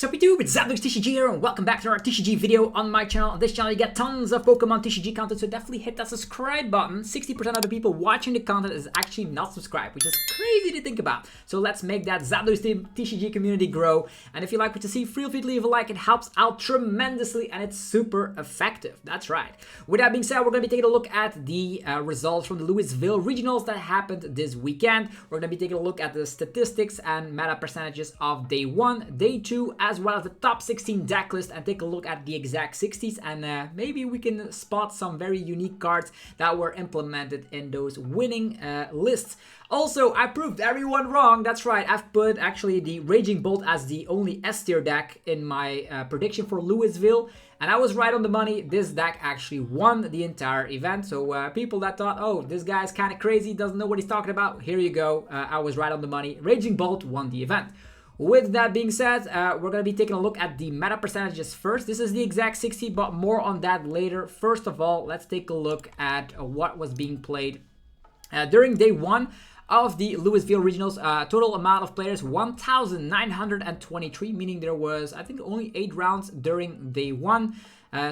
Sup YouTube, it's Decklists TCG here, and welcome back to our TCG video on my channel. On this channel you get tons of Pokemon TCG content, so definitely hit that subscribe button. 60% of the people watching the content is actually not subscribed, which is crazy to think about. So let's make that Decklists TCG community grow. And if you like what you see, feel free to leave a like. It helps out tremendously and it's super effective. That's right. With that being said, we're going to be taking a look at the results from the Louisville Regionals that happened this weekend. We're going to be taking a look at the statistics and meta percentages of day 1, day 2, as well as the top 16 deck list, and take a look at the exact 60s, and maybe we can spot some very unique cards that were implemented in those winning lists. Also, I proved everyone wrong. That's right, I've put actually the Raging Bolt as the only S tier deck in my prediction for Louisville, and I was right on the money. This deck actually won the entire event. So people that thought, oh, this guy's kind of crazy, doesn't know what he's talking about, here you go. I was right on the money. Raging Bolt won the event. With that being said, we're going to be taking a look at the meta percentages first. This is the exact 60, but more on that later. First of all, let's take a look at what was being played during day 1 of the Louisville Regionals. Total amount of players 1,923, meaning there was, I think, only 8 rounds during day 1.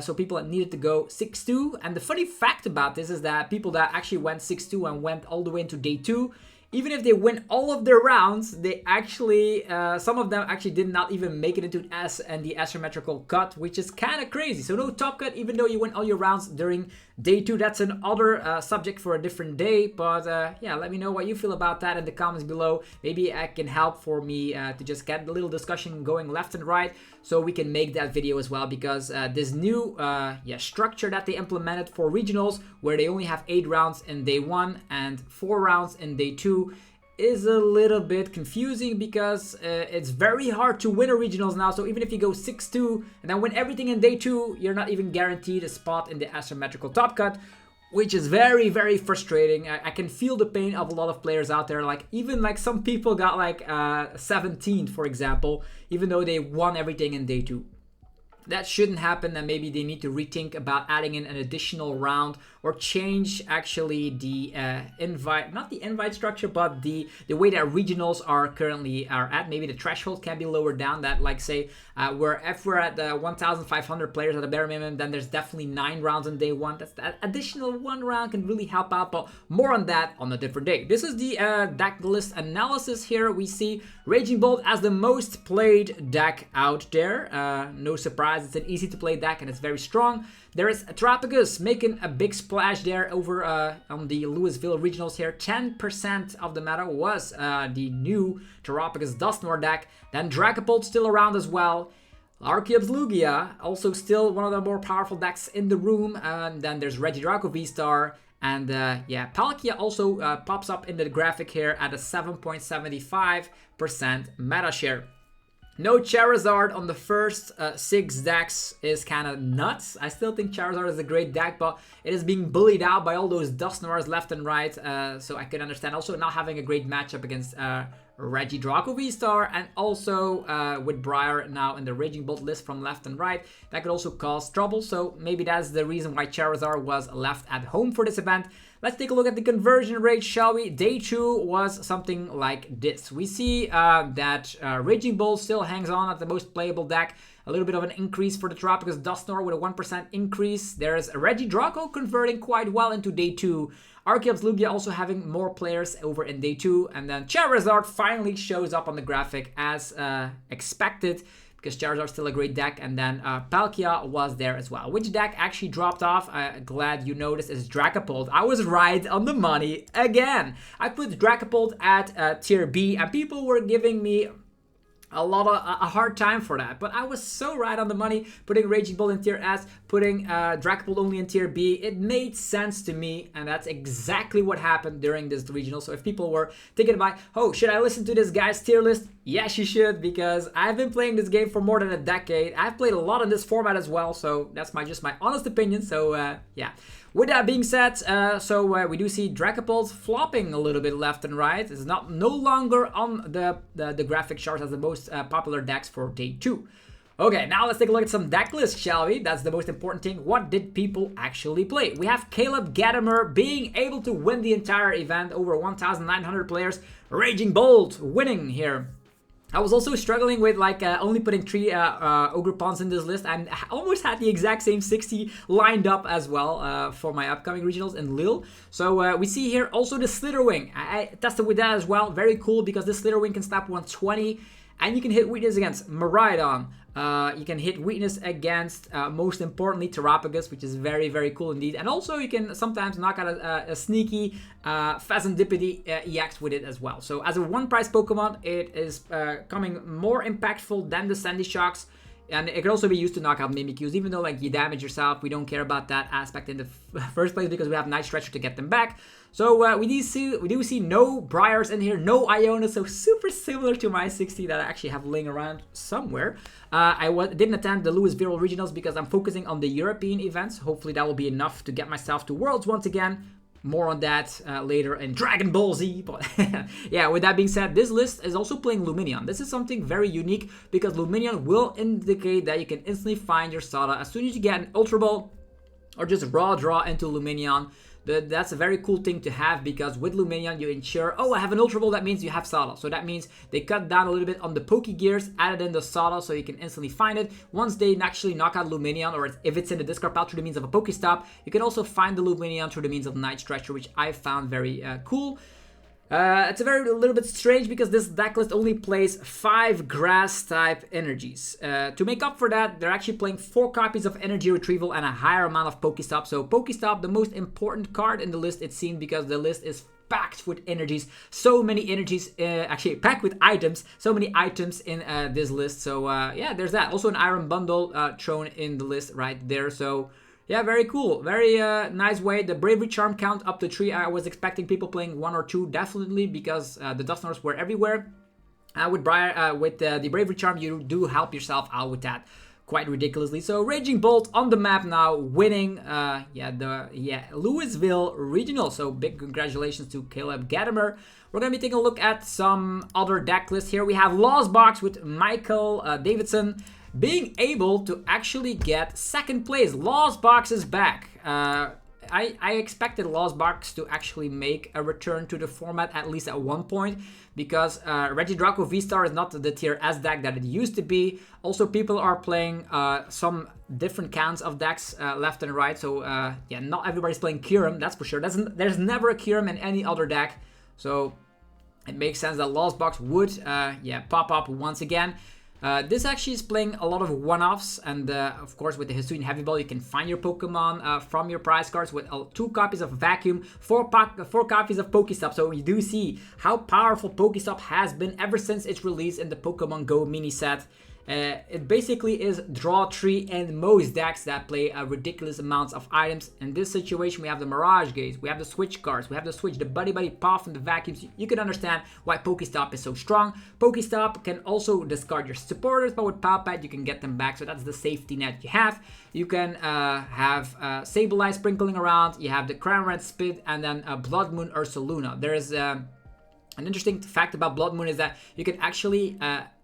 So people that needed to go 6-2. And the funny fact about this is that people that actually went 6-2 and went all the way into day 2, even if they win all of their rounds, they actually, some of them actually did not even make it into S and the asymmetrical cut, which is kind of crazy. So no top cut, even though you win all your rounds during day 2. That's another subject for a different day. But yeah, let me know what you feel about that in the comments below. Maybe I can help for me to just get a little discussion going left and right, so we can make that video as well, because this new structure that they implemented for regionals, where they only have 8 rounds in day 1 and 4 rounds in day 2, is a little bit confusing, because it's very hard to win a regionals now. So even if you go 6-2 and then win everything in day 2, you're not even guaranteed a spot in the asymmetrical top cut, which is very, very frustrating. I can feel the pain of a lot of players out there. Like, even like some people got like 17th, for example, even though they won everything in day 2. That shouldn't happen, and maybe they need to rethink about adding in an additional round, or change actually the invite, not the invite structure, but the way that regionals are currently at. Maybe the threshold can be lowered down, that like say if we're at 1,500 players at a bare minimum, then there's definitely 9 rounds on day 1. That's that additional 1 round can really help out, but more on that on a different day. This is the deck list analysis. Here we see Raging Bolt as the most played deck out there. No surprise, it's an easy to play deck and it's very strong. There is Terapagos making a big splash there over on the Louisville Regionals here. 10% of the meta was the new Terapagos Dusknoir deck. Then Dragapult still around as well. Lugia also still one of the more powerful decks in the room. Then there's Regidrago VSTAR. And yeah, Palkia also pops up in the graphic here at a 7.75% meta share. No Charizard on the first 6 decks is kind of nuts. I still think Charizard is a great deck, but it is being bullied out by all those Dusknoirs left and right. So I can understand also not having a great matchup against Regidrago VSTAR, and also with Briar now in the Raging Bolt list from left and right. That could also cause trouble, so maybe that's the reason why Charizard was left at home for this event. Let's take a look at the conversion rate, shall we? Day 2 was something like this. We see that Raging Bolt still hangs on at the most playable deck. A little bit of an increase for the Terapagos Dusknoir with a 1% increase. There's Regidrago converting quite well into day 2. Lugia also having more players over in day 2. And then Charizard finally shows up on the graphic as expected, because Charizard's still a great deck. And then Palkia was there as well. Which deck actually dropped off, glad you noticed, is Dragapult. I was right on the money again. I put Dragapult at tier B, and people were giving me a hard time for that, but I was so right on the money, putting Raging Bolt in tier S, putting Dragapult only in tier B. It made sense to me, and that's exactly what happened during this regional. So if people were thinking about, oh, should I listen to this guy's tier list? Yes, you should, because I've been playing this game for more than a decade. I've played a lot in this format as well, so that's just my honest opinion. So yeah. With that being said, we do see Dragapult flopping a little bit left and right. It's no longer on the graphic charts as the most popular decks for day 2. Okay, now let's take a look at some deck lists, shall we? That's the most important thing. What did people actually play? We have Caleb Gadamer being able to win the entire event, over 1,900 players. Raging Bolt winning here. I was also struggling with like only putting 3 Ogre Pawns in this list, and I almost had the exact same 60 lined up as well for my upcoming regionals in Lille. So we see here also the Slitherwing. I tested with that as well. Very cool because this Slitherwing can snap 120, and you can hit weakness against Miraidon. You can hit weakness against, most importantly, Terapagos, which is very, very cool indeed. And also you can sometimes knock out a sneaky Phasandipity EX with it as well. So as a one-price Pokemon, it is coming more impactful than the Sandy Shocks. And it can also be used to knock out Mimikyus, even though like you damage yourself. We don't care about that aspect in the first place because we have Night Stretcher to get them back. So we do see no Briars in here, no Iona, so super similar to my 60 that I actually have laying around somewhere. I didn't attend the Louisville Regionals because I'm focusing on the European events. Hopefully that will be enough to get myself to Worlds once again. More on that later in Dragon Ball Z. But yeah, with that being said, this list is also playing Lumineon. This is something very unique because Lumineon will indicate that you can instantly find your Sada as soon as you get an Ultra Ball or just raw draw into Lumineon. That's a very cool thing to have because with Lumineon you ensure, oh, I have an Ultra Ball, that means you have Sada. So that means they cut down a little bit on the Poke Gears, added in the Sada so you can instantly find it. Once they actually knock out Lumineon, or if it's in the discard pile through the means of a Pokestop, you can also find the Lumineon through the means of Night Stretcher, which I found very cool. It's a little bit strange because this deck list only plays 5 grass type energies. To make up for that, they're actually playing 4 copies of Energy Retrieval and a higher amount of Pokestop. So Pokestop, the most important card in the list, it seems, because the list is packed with energies. So many energies, actually packed with items. So many items in this list. So yeah, there's that. Also an Iron Bundle thrown in the list right there. So yeah, very cool. Very nice way. The Bravery Charm count up to 3. I was expecting people playing 1 or 2, definitely, because the Dusknors were everywhere. With the Bravery Charm, you do help yourself out with that quite ridiculously. So Raging Bolt on the map now, winning Louisville Regionals. So big congratulations to Caleb Gadamer. We're going to be taking a look at some other deck lists here. We have Lost Box with Michael Davidson being able to actually get 2nd place. Lost Box is back. I expected Lost Box to actually make a return to the format at least at one point because Regidrago VSTAR is not the tier S deck that it used to be. Also, people are playing some different counts of decks left and right. So yeah, not everybody's playing Kyurem, that's for sure. There's never a Kyurem in any other deck. So it makes sense that Lost Box would pop up once again. This actually is playing a lot of one-offs, and of course with the Hisuian Heavy Ball you can find your Pokemon from your prize cards with 2 copies of Vacuum, 4 copies of Pokestop. So you do see how powerful Pokestop has been ever since its release in the Pokemon Go mini set. It basically is draw 3 in most decks that play ridiculous amounts of items. In this situation, we have the Mirage Gaze, we have the Switch cards, we have the Switch, the Buddy Buddy Puff, and the Vacuums. You can understand why Pokestop is so strong. Pokestop can also discard your supporters, but with Palpad, you can get them back. So that's the safety net you have. You can have Sableye sprinkling around. You have the Cranred Spit, and then Blood Moon Ursaluna. There is an interesting fact about Blood Moon is that you can actually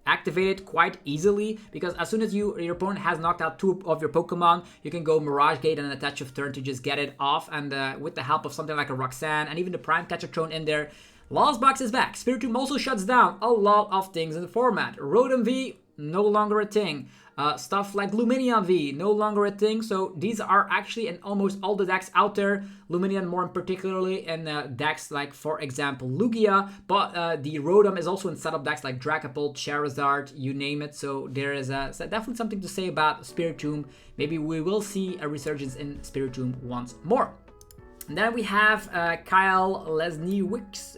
activate it quite easily because as soon as your opponent has knocked out 2 of your Pokemon, you can go Mirage Gate and attach of turn to just get it off. And with the help of something like a Roxanne and even the Prime Catcher thrown in there, Lost Box is back. Spiritomb also shuts down a lot of things in the format. Rotom V, no longer a thing. Stuff like Lumineon V, no longer a thing. So these are actually in almost all the decks out there. Lumineon more particularly in decks like, for example, Lugia. But the Rotom is also in setup decks like Dragapult, Charizard, you name it. So there is definitely something to say about Spiritomb. Maybe we will see a resurgence in Spiritomb once more. And then we have Kyle Lesniewicz.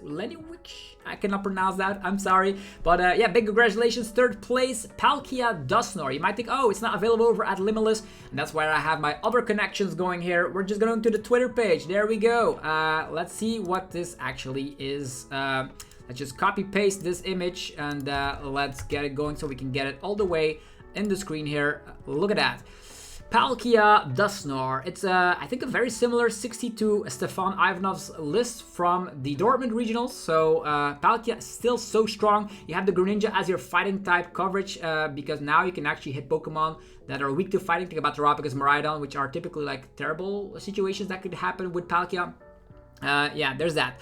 I cannot pronounce that, I'm sorry. But yeah, big congratulations, 3rd place, Palkia Dusknor. You might think, oh, it's not available over at Limitless. And that's where I have my other connections going here. We're just going to the Twitter page. There we go. Let's see what this actually is. Let's just copy paste this image and let's get it going so we can get it all the way in the screen here. Look at that. Palkia Dusknor. It's, I think, a very similar 62 Stefan Ivanov's list from the Dortmund Regionals. So, Palkia is still so strong. You have the Greninja as your fighting type coverage because now you can actually hit Pokemon that are weak to fighting. Think about Terapagos, Miraidon, which are typically like terrible situations that could happen with Palkia. Yeah, there's that.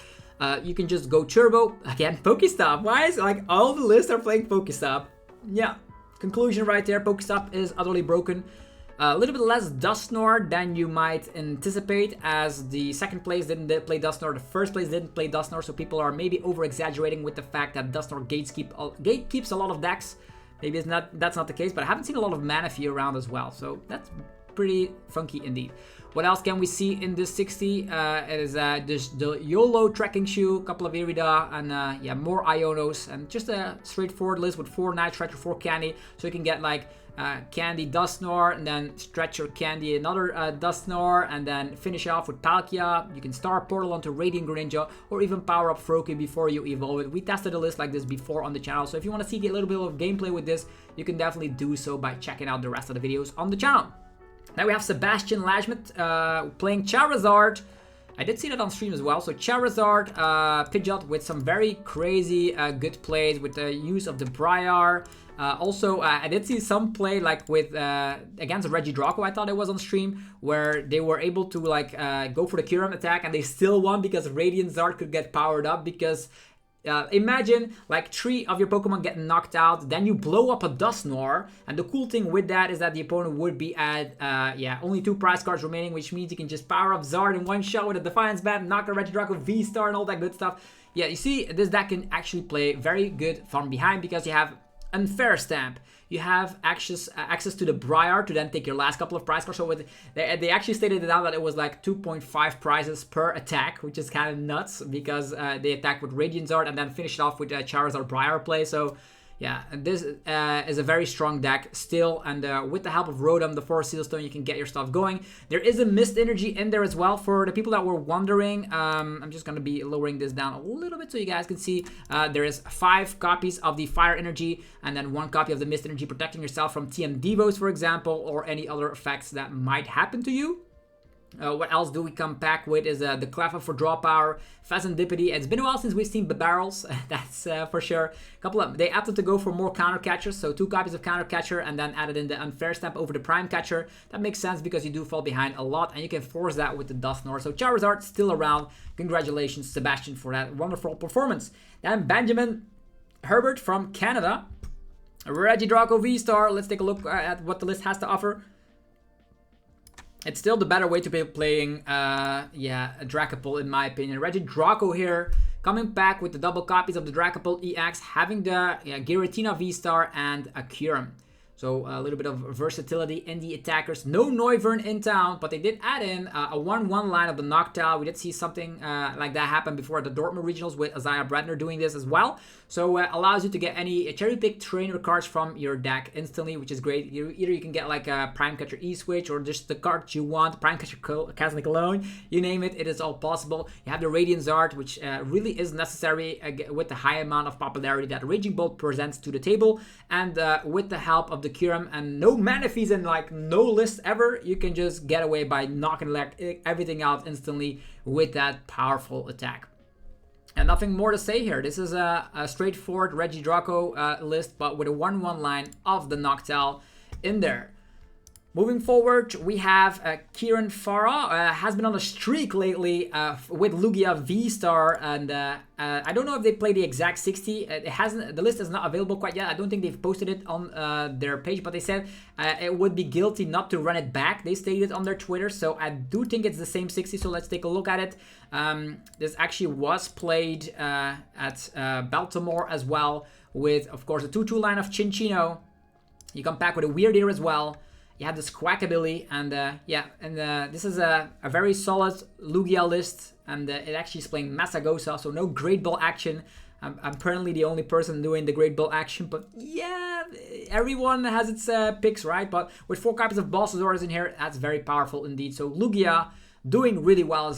You can just go turbo. Again, Pokestop. Why is like all the lists are playing Pokestop? Yeah, conclusion right there. Pokestop is utterly broken. A little bit less Dusknoir than you might anticipate, as the second place didn't play Dusknoir, the first place didn't play Dusknoir, so people are maybe over-exaggerating with the fact that Dusknoir gatekeeps a lot of decks. Maybe that's not the case, but I haven't seen a lot of Manaphy around as well, so that's pretty funky indeed. What else can we see in this 60? It is the YOLO trekking shoe, a couple of Irida, and yeah, more Ionos, and just a straightforward list with 4 Night Stretcher, 4 Candy, so you can get like Candy Dusknoir, and then Stretcher Candy another Dusknoir, and then finish off with Palkia. You can Star Portal onto Radiant Greninja, or even power up Froakie before you evolve it. We tested a list like this before on the channel, so if you want to see a little bit of gameplay with this, you can definitely do so by checking out the rest of the videos on the channel. Now we have Sebastian Lashmet playing Charizard. I did see that on stream as well. So Charizard, Pidgeot with some very crazy good plays with the use of the Briar. Also, I did see some play like with against Regidrago, I thought it was on stream, where they were able to like go for the Kyurem attack and they still won because Radiant Zard could get powered up. Because imagine like 3 of your Pokemon getting knocked out, then you blow up a Dusknoir, and the cool thing with that is that the opponent would be at yeah, only 2 prize cards remaining, which means you can just power up Zard in one shot with a Defiance Bat, knock a Regidrago VSTAR and all that good stuff. Yeah, you see, this deck can actually play very good from behind because you have Unfair Stamp. You have access to the Briar to then take your last couple of prize cards. So with, they actually stated it out that it was like 2.5 prizes per attack, which is kind of nuts because they attack with Radiant Zard and then finish it off with Charizard Briar play. So yeah, this is a very strong deck still, and with the help of Rotom, the Forest Seal Stone, you can get your stuff going. There is a Mist Energy in there as well for the people that were wondering. I'm just going to be lowering this down a little bit so you guys can see. There is 5 copies of the Fire Energy and then 1 copy of the Mist Energy, protecting yourself from TM Devos, for example, or any other effects that might happen to you. What else do we come back with is the Cleffa for draw power, Phasandipity. It's been a while since we've seen the barrels, that's for sure. They opted to go for more counter catchers, so 2 copies of counter catcher and then added in the Unfair Stamp over the prime catcher. That makes sense because you do fall behind a lot and you can force that with the Dusknoir. So Charizard still around. Congratulations, Sebastian, for that wonderful performance. Then Benjamin Herbert from Canada, Regidrago VSTAR. Let's take a look at what the list has to offer. It's still the better way to be playing, yeah, a Dragapult in my opinion. Regidrago here, coming back with the double copies of the Dragapult EX, having the Giratina V-Star and a Kyurem. So a little bit of versatility in the attackers. No Noivern in town, but they did add in a 1-1 line of the Noctowl. We did see something like that happen before at the Dortmund Regionals with Isaiah Bradner doing this as well. So allows you to get any cherry-picked trainer cards from your deck instantly, which is great. Either you can get like a Prime Catcher E-Switch or just the cards you want, Prime Catcher Casnic alone, you name it, it is all possible. You have the Radiant Zard, which really is necessary with the high amount of popularity that Raging Bolt presents to the table, and with the help of the Kyurem and no Manaphy's and like no list ever, you can just get away by knocking everything out instantly with that powerful attack. And nothing more to say here. This is a straightforward Regidrago list, but with a 1-1 line of the Noctowl in there. Moving forward, we have Kieran Farah, has been on a streak lately with Lugia VSTAR, and I don't know if they play the exact 60. It hasn't. The list is not available quite yet. I don't think they've posted it on their page, but they said it would be guilty not to run it back. They stated on their Twitter, so I do think it's the same 60. So let's take a look at it. This actually was played at Baltimore as well, with of course a 2-2 line of Chinchino. You come back with a Weird Ear as well. You have the Squawkabilly, and yeah, and this is a very solid Lugia list, and it actually is playing Masagosa, so no Great Ball action. I'm apparently the only person doing the Great Ball action, but yeah, everyone has its picks, right? But with 4 copies of Bulbasaur's in here, that's very powerful indeed. So Lugia doing really well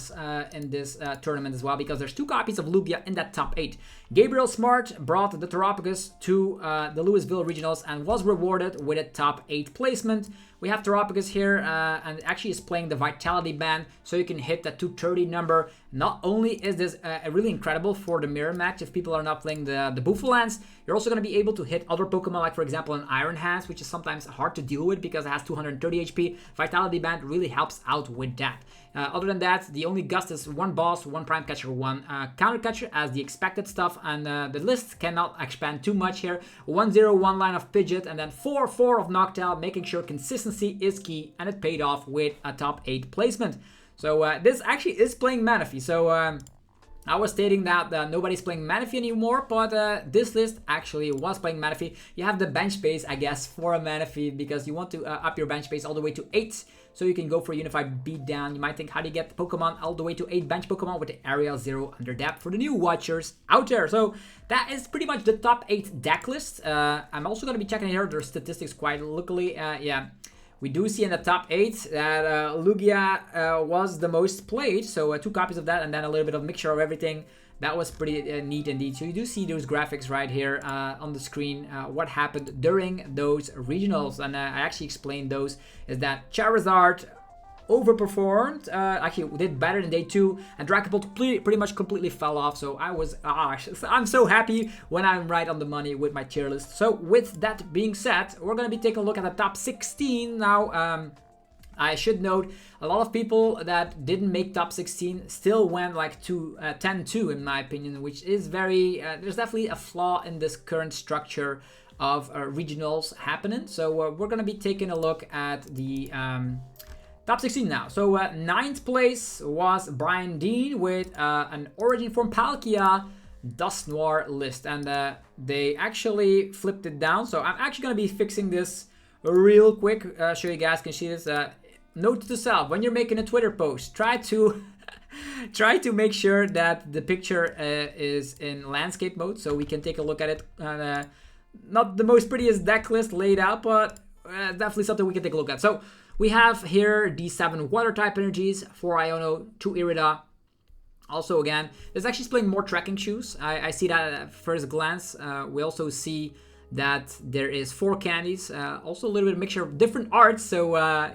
in this tournament as well, because there's 2 copies of Lugia in that top 8. Gabriel Smart brought the Terapagos to the Louisville Regionals and was rewarded with a top 8 placement, We have Terapagos here, and actually is playing the Vitality Band, so you can hit that 230 number. Not only is this really incredible for the mirror match if people are not playing the Bouffalands, you're also going to be able to hit other Pokemon, like for example an Iron Hands, which is sometimes hard to deal with because it has 230 HP. Vitality Band really helps out with that. Other than that, the only Gust is 1 Boss, 1 Prime Catcher, 1 Counter Catcher as the expected stuff, and the list cannot expand too much here. 1-0-1 line of Pidgeot, and then 4-4 of Noctowl, making sure consistency is key, and it paid off with a top 8 placement. So this actually is playing Manaphy. So I was stating that nobody's playing Manaphy anymore, but this list actually was playing Manaphy. You have the bench space, I guess, for a Manaphy because you want to up your bench space all the way to 8. So you can go for a Unified Beatdown. You might think, how do you get Pokemon all the way to 8 bench Pokemon with the Area 0 under depth for the new watchers out there. So that is pretty much the top 8 deck list. I'm also going to be checking here their statistics quite luckily. Yeah, we do see in the top 8 that Lugia was the most played. So 2 copies of that and then a little bit of mixture of everything. That was pretty neat indeed. So you do see those graphics right here on the screen, what happened during those regionals. And I actually explained those, is that Charizard overperformed, actually did better than day 2, and Dragapult pretty much completely fell off. So I'm so happy when I'm right on the money with my tier list. So with that being said, we're going to be taking a look at the top 16 now. I should note, a lot of people that didn't make top 16 still went like to 10-2 in my opinion, which is very, there's definitely a flaw in this current structure of regionals happening. So we're going to be taking a look at the top 16 now. So 9th place was Brian Dean with an Origin from Palkia Dusknoir list, and they actually flipped it down. So I'm actually going to be fixing this real quick, so you guys can see this. Note to self, when you're making a Twitter post, try to make sure that the picture is in landscape mode so we can take a look at it. Not the most prettiest deck list laid out, but definitely something we can take a look at. So we have here the 7 water type energies, 4 Iono, 2 Irida. Also again, this actually is playing more trekking shoes. I see that at first glance. We also see that there is 4 candies, also a little bit of mixture of different arts. So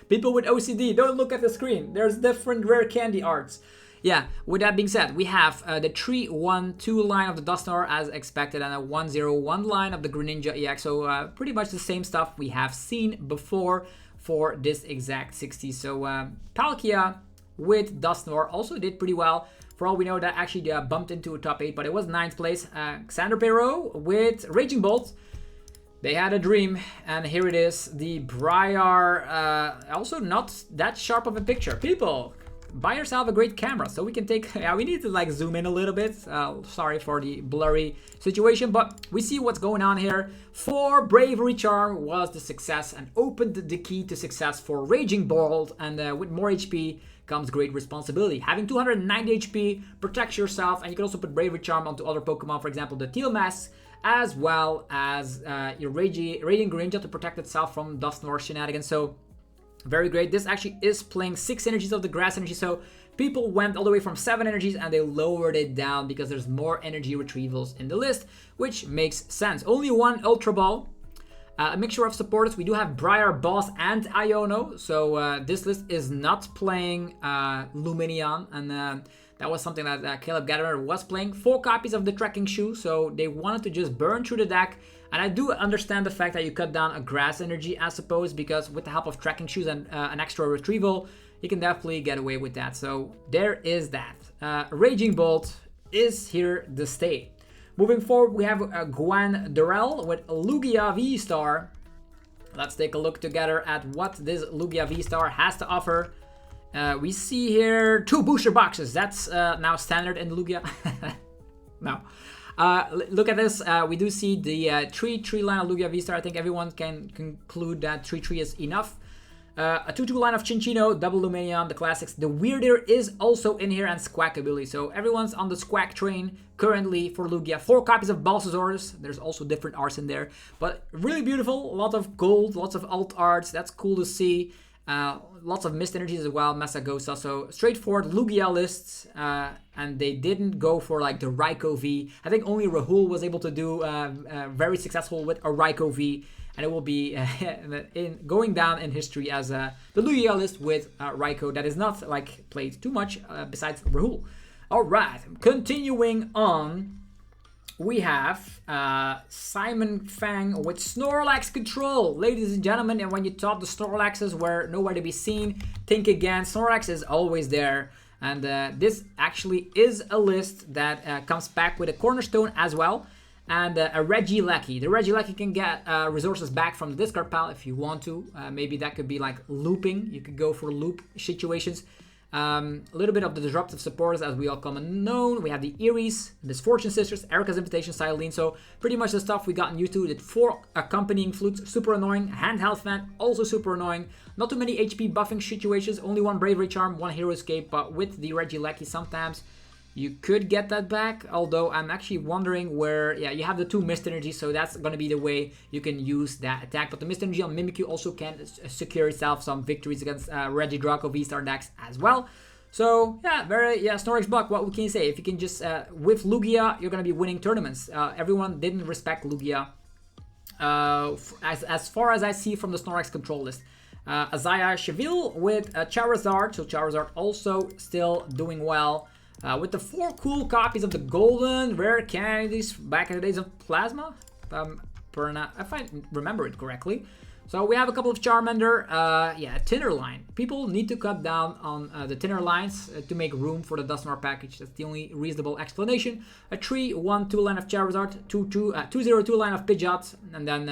people with OCD, don't look at the screen. There's different rare candy arts. Yeah, with that being said, we have the 3-1-2 line of the Dusknoir as expected, and a 1-0-1 line of the Greninja EX. So pretty much the same stuff we have seen before for this exact 60. So Palkia with Dusknoir also did pretty well. For all we know, that actually bumped into a top 8, but it was 9th place. Xander Perot with Raging Bolt. They had a dream, and here it is. The Briar, also not that sharp of a picture. People, buy yourself a great camera so we can take, yeah, we need to like zoom in a little bit. Sorry for the blurry situation, but we see what's going on here. For Bravery Charm was the success and opened the key to success for Raging Bolt, and with more HP comes great responsibility. Having 290 HP protects yourself, and you can also put Bravery Charm onto other Pokemon, for example the Teal Mask, as well as your Radiant Greninja to protect itself from Dusknoir shenanigans. So very great. This actually is playing 6 energies of the grass energy, so people went all the way from 7 energies and they lowered it down because there's more energy retrievals in the list, which makes sense. Only 1 Ultra Ball. A mixture of supporters. We do have Briar, Boss, and Iono. So this list is not playing Lumineon, and that was something that Caleb Gatterer was playing. 4 copies of the Trekking Shoe, so they wanted to just burn through the deck. And I do understand the fact that you cut down a Grass energy, I suppose, because with the help of Trekking Shoes and an extra retrieval, you can definitely get away with that. So there is that. Raging Bolt is here to stay. Moving forward, we have Gwen Durrell with Lugia VSTAR. Let's take a look together at what this Lugia VSTAR has to offer. We see here 2 booster boxes. That's now standard in Lugia. No. Look at this. We do see the 3-3 line of Lugia VSTAR. I think everyone can conclude that 3-3 is enough. A 2-2 line of Chinchino, double Lumineon, the classics. The Weirder is also in here, and Squawkabilly. So everyone's on the Squawk train currently for Lugia. 4 copies of Balsasaurus. There's also different arts in there, but really beautiful. A lot of gold, lots of alt arts. That's cool to see. Lots of missed energies as well. Masagosa, so straightforward Lugia lists, and they didn't go for like the Raikou V. I think only Rahul was able to do very successful with a Raikou V, and it will be going down in history as the Lugia list with Raikou that is not like played too much besides Rahul. All right, continuing on. We have Simon Fang with Snorlax Control. Ladies and gentlemen, and when you thought the Snorlaxes were nowhere to be seen, think again. Snorlax is always there. And this actually is a list that comes back with a Cornerstone as well. And a Regidrago. The Regidrago can get resources back from the discard pile if you want to. Maybe that could be like looping. You could go for loop situations. A little bit of the disruptive supporters, as we all come and known. We have the Eries, Misfortune Sisters, Erica's Invitation, Silene. So pretty much the stuff we gotten used to. The 4 accompanying flutes, super annoying. Handheld fan, also super annoying. Not too many HP buffing situations. Only 1 Bravery Charm, 1 Hero Escape. But with the Regidrago, sometimes you could get that back. Although I'm actually wondering where, yeah, you have the 2 Mist Energies. So that's going to be the way you can use that attack. But the Mist Energy on Mimikyu also can secure itself some victories against Regidrago VSTAR decks as well. So yeah, Snorlax block. What can you say? If you can just with Lugia, you're going to be winning tournaments. Everyone didn't respect Lugia as far as I see from the Snorlax control list. Azaya Cheville with Charizard. So Charizard also still doing well. With the 4 cool copies of the golden rare candies back in the days of Plasma, if I remember it correctly. So we have a couple of Charmander, Tinner line. People need to cut down on the Tinner lines to make room for the Dusknoir package. That's the only reasonable explanation. A 3-1-2 line of Charizard, 2-0-2 line of Pidgeot, and then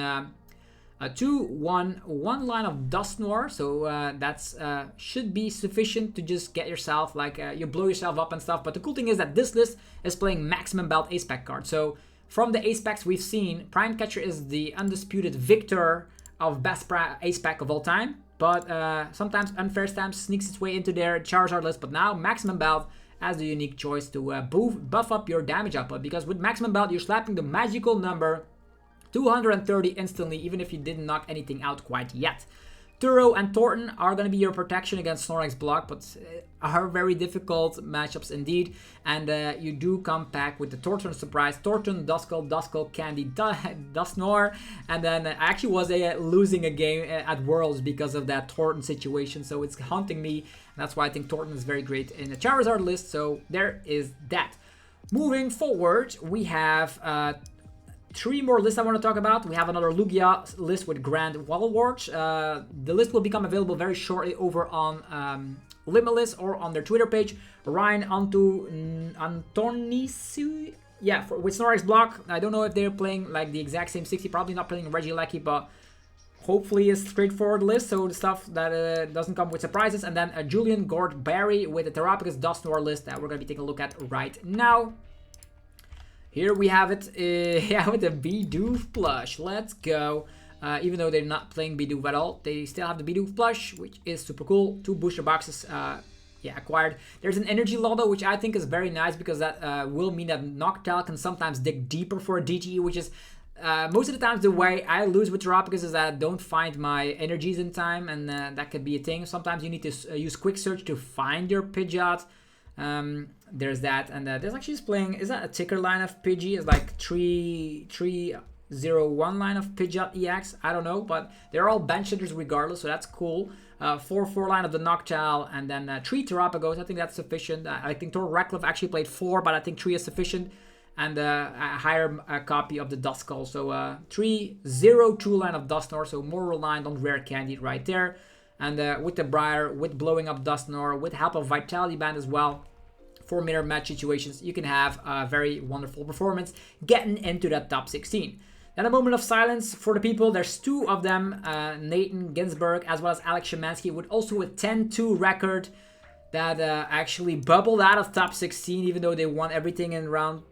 a 2-1-1 line of Dusknoir, so that's should be sufficient to just get yourself, like, you blow yourself up and stuff. But the cool thing is that this list is playing Maximum Belt Ace Pack cards. So from the Ace Packs we've seen, Prime Catcher is the undisputed victor of best Ace Pack of all time. But sometimes Unfair Stamp sneaks its way into their Charizard list. But now Maximum Belt as the unique choice to buff up your damage output. Because with Maximum Belt, you're slapping the magical number 230 instantly, even if you didn't knock anything out quite yet. Turo and Thornton are going to be your protection against Snorlax block, but are very difficult matchups indeed. And you do come back with the Thornton surprise. Thornton, Duskull, Candy, Dusknoir. And then I actually was losing a game at Worlds because of that Thornton situation. So it's haunting me. And that's why I think Thornton is very great in the Charizard list. So there is that. Moving forward, we have 3 more lists I want to talk about. We have another Lugia list with Grand Wallwart. The list will become available very shortly over on Limitless or on their Twitter page. Ryan Antonisu, with Snorlax block. I don't know if they're playing like the exact same 60. Probably not playing Regidrago, but hopefully a straightforward list. So the stuff that doesn't come with surprises. And then Julian Gord Barry with the Terapagos Dusknoir list that we're going to be taking a look at right now. Here we have it, with the Bidoof plush. Let's go. Even though they're not playing Bidoof at all, they still have the Bidoof plush, which is super cool. 2 booster boxes, acquired. There's an Energy Lotto, which I think is very nice because that will mean that Noctowl can sometimes dig deeper for a DTE, which is most of the times the way I lose with Terapagos is that I don't find my energies in time, and that could be a thing. Sometimes you need to use Quick Search to find your Pidgeot. There's that, and there's actually playing, is that a ticker line of Pidgey? It's like 3-0-1 line of Pidgeot EX, I don't know, but they're all bench hitters regardless, so that's cool. 4-4 line of the Noctowl, and then 3 Terapagos. I think that's sufficient. I think Tor Ratcliffe actually played 4, but I think 3 is sufficient, and a higher copy of the Duskull. So 3-0-2 line of Dusknoir, so more reliant on rare candy right there. And with the Briar, with blowing up Dusknoir, with help of Vitality Band as well, for mirror match situations, you can have a very wonderful performance getting into that top 16. Then a moment of silence for the people. There's 2 of them, Nathan Ginsberg as well as Alex Shemansky, with also a 10-2 record that actually bubbled out of top 16, even though they won everything in round,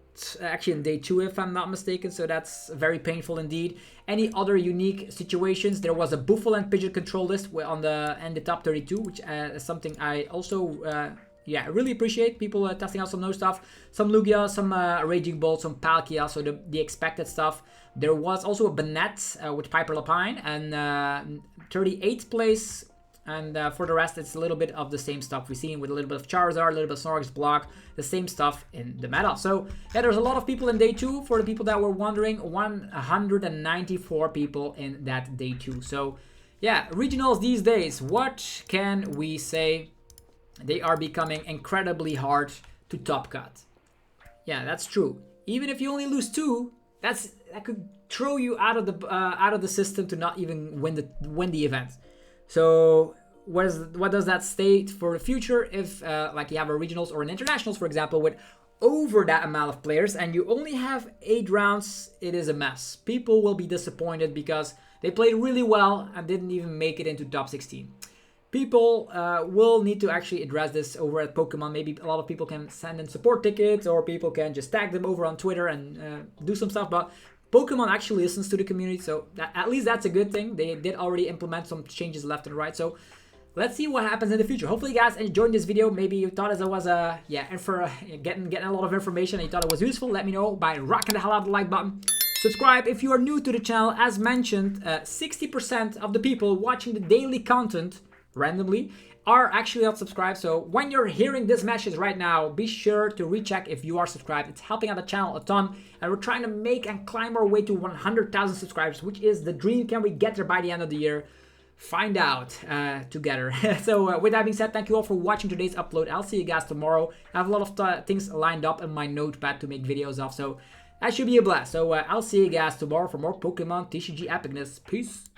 actually in day 2 if I'm not mistaken, so that's very painful indeed. Any other unique situations? There was a Buffalo and Pidgeot control list on the top 32, which is something I also I really appreciate people testing out some new stuff. Some Lugia, some Raging Bolt, some Palkia, so the expected stuff. There was also a Banette with Piper Lapine, and 38th place And for the rest, it's a little bit of the same stuff we've seen with a little bit of Charizard, a little bit of Snorlax block, the same stuff in the meta. So yeah, there's a lot of people in day 2. For the people that were wondering, 194 people in that day 2. So yeah, regionals these days, what can we say? They are becoming incredibly hard to top cut. Yeah, that's true. Even if you only lose 2, that could throw you out of the system to not even win the event. So what does that state for the future if like you have a regionals or an internationals, for example, with over that amount of players and you only have 8 rounds? It is a mess. People will be disappointed because they played really well and didn't even make it into top 16. People will need to actually address this over at Pokemon. Maybe a lot of people can send in support tickets, or people can just tag them over on Twitter and do some stuff. But Pokemon actually listens to the community, so at least that's a good thing. They did already implement some changes left and right. So let's see what happens in the future. Hopefully you guys enjoyed this video. Maybe you thought it was and for getting a lot of information and you thought it was useful. Let me know by rocking the hell out of the like button. Subscribe if you are new to the channel. As mentioned, 60% of the people watching the daily content randomly are actually not subscribed. So when you're hearing this message right now, be sure to recheck if you are subscribed. It's helping out the channel a ton, and we're trying to make and climb our way to 100,000 subscribers, which is the dream. Can we get there by the end of the year? Find out together. So with that being said, thank you all for watching today's upload. I'll see you guys tomorrow. I have a lot of things lined up in my notepad to make videos of, so that should be a blast. So I'll see you guys tomorrow for more Pokemon TCG epicness. Peace.